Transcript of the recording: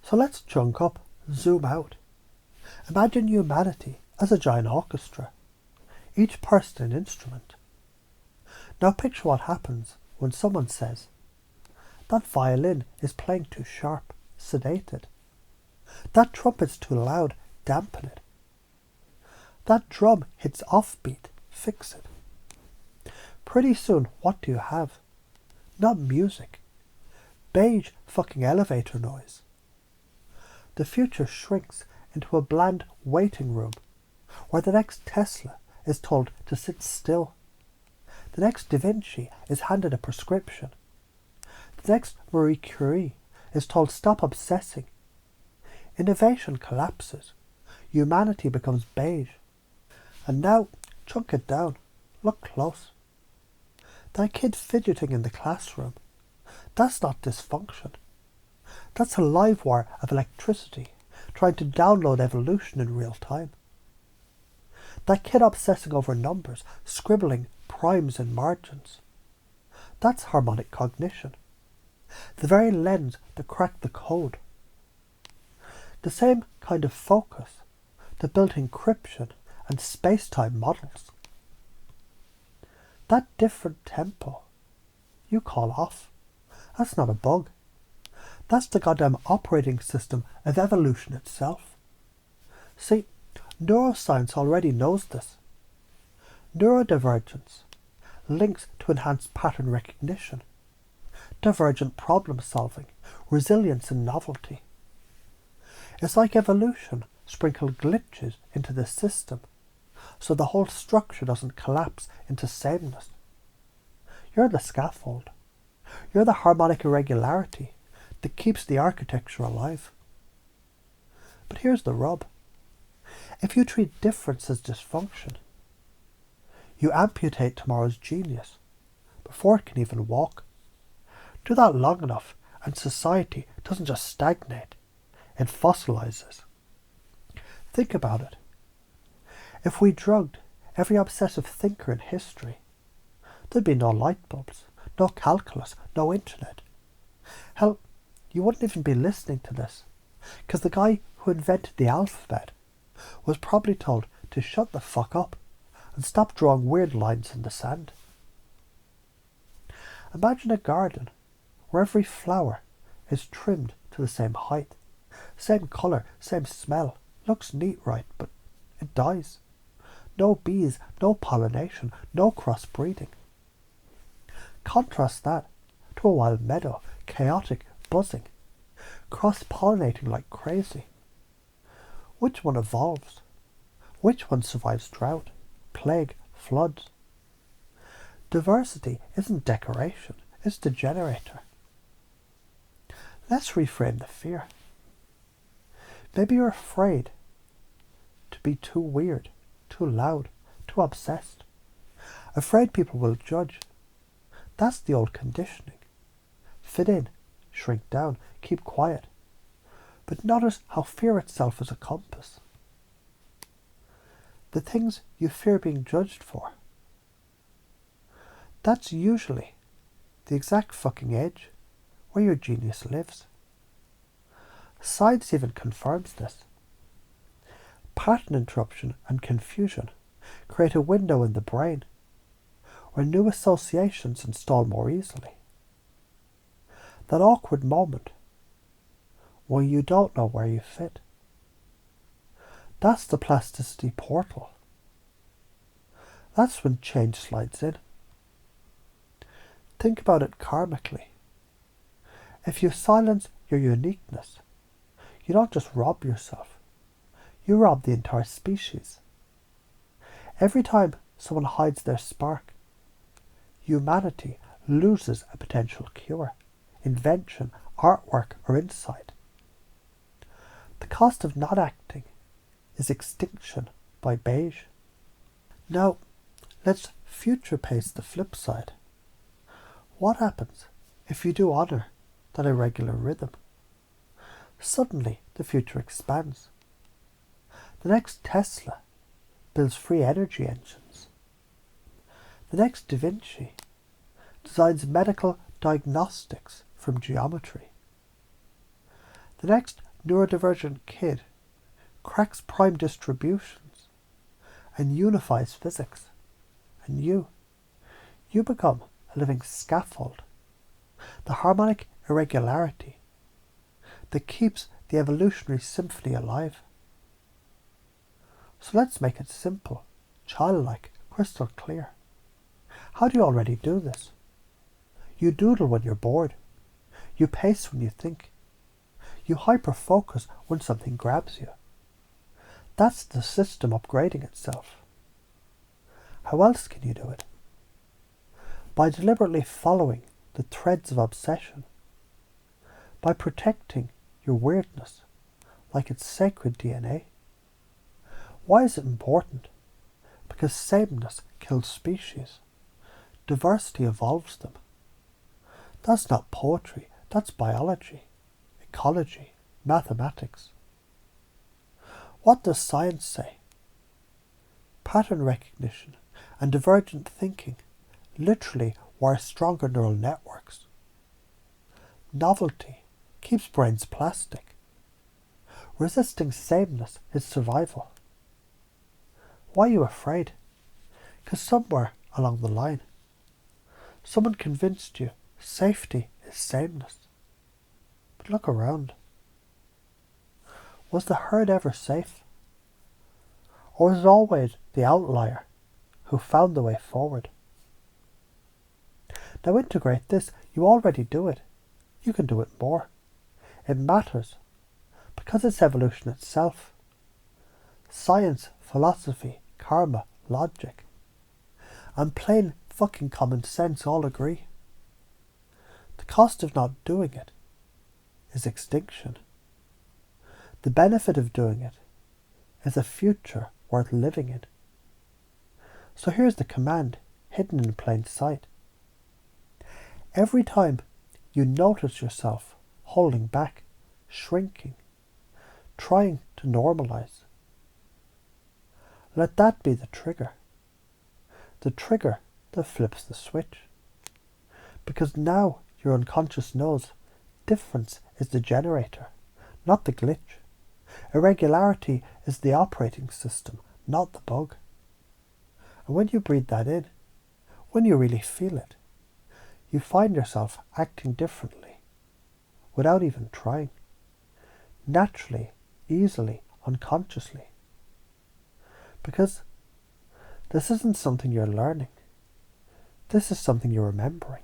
So let's chunk up, zoom out. Imagine humanity as a giant orchestra, each person an instrument. Now picture what happens when someone says, "That violin is playing too sharp, sedate it. That trumpet's too loud, dampen it. That drum hits offbeat, fix it." Pretty soon, what do you have? Not music. Beige fucking elevator noise. The future shrinks into a bland waiting room where the next Tesla is told to sit still. The next Da Vinci is handed a prescription. The next Marie Curie is told stop obsessing. Innovation collapses. Humanity becomes beige. And now, chunk it down. Look close. That kid fidgeting in the classroom, that's not dysfunction. That's a live wire of electricity trying to download evolution in real time. That kid obsessing over numbers, scribbling primes and margins, that's harmonic cognition. The very lens that cracked the code. The same kind of focus that built encryption and space-time models. That different tempo you call off, that's not a bug. That's the goddamn operating system of evolution itself. See, neuroscience already knows this. Neurodivergence links to enhanced pattern recognition, divergent problem solving, resilience and novelty. It's like evolution sprinkled glitches into the system so the whole structure doesn't collapse into sameness. You're the scaffold. You're the harmonic irregularity that keeps the architecture alive. But here's the rub. If you treat difference as dysfunction, you amputate tomorrow's genius before it can even walk. Do that long enough and society doesn't just stagnate, it fossilizes. Think about it. If we drugged every obsessive thinker in history, there'd be no light bulbs, no calculus, no internet. Hell, you wouldn't even be listening to this, because the guy who invented the alphabet was probably told to shut the fuck up and stop drawing weird lines in the sand. Imagine a garden where every flower is trimmed to the same height, same colour, same smell, looks neat right, but it dies. No bees, no pollination, no crossbreeding. Contrast that to a wild meadow, chaotic, buzzing, cross-pollinating like crazy. Which one evolves? Which one survives drought, plague, floods? Diversity isn't decoration, it's the generator. Let's reframe the fear. Maybe you're afraid to be too weird, too loud, too obsessed. Afraid people will judge. That's the old conditioning. Fit in, shrink down, keep quiet. But notice how fear itself is a compass. The things you fear being judged for, that's usually the exact fucking edge where your genius lives. Science even confirms this. Pattern interruption and confusion create a window in the brain where new associations install more easily. That awkward moment where you don't know where you fit. That's the plasticity portal. That's when change slides in. Think about it karmically. If you silence your uniqueness, you don't just rob yourself, you rob the entire species. Every time someone hides their spark, humanity loses a potential cure, invention, artwork, or insight. The cost of not acting is extinction by beige. Now, let's future pace the flip side. What happens if you do honour that irregular rhythm? Suddenly, the future expands. The next Tesla builds free energy engines. The next Da Vinci designs medical diagnostics from geometry. The next neurodivergent kid cracks prime distributions and unifies physics. And you become a living scaffold, the harmonic irregularity that keeps the evolutionary symphony alive. So let's make it simple, childlike, crystal clear. How do you already do this? You doodle when you're bored. You pace when you think. You hyper-focus when something grabs you. That's the system upgrading itself. How else can you do it? By deliberately following the threads of obsession. By protecting your weirdness like it's sacred DNA. Why is it important? Because sameness kills species. Diversity evolves them. That's not poetry, that's biology, ecology, mathematics. What does science say? Pattern recognition and divergent thinking literally wire stronger neural networks. Novelty keeps brains plastic. Resisting sameness is survival. Why are you afraid? Because somewhere along the line, someone convinced you safety is sameness. But look around. Was the herd ever safe? Or was it always the outlier who found the way forward? Now integrate this. You already do it. You can do it more. It matters because it's evolution itself. Science, philosophy, karma, logic, and plain fucking common sense all agree. The cost of not doing it is extinction. The benefit of doing it is a future worth living in. So here's the command hidden in plain sight. Every time you notice yourself holding back, shrinking, trying to normalize, let that be the trigger that flips the switch. Because now your unconscious knows difference is the generator, not the glitch. Irregularity is the operating system, not the bug. And when you breathe that in, when you really feel it, you find yourself acting differently, without even trying. Naturally, easily, unconsciously. Because this isn't something you're learning. This is something you're remembering.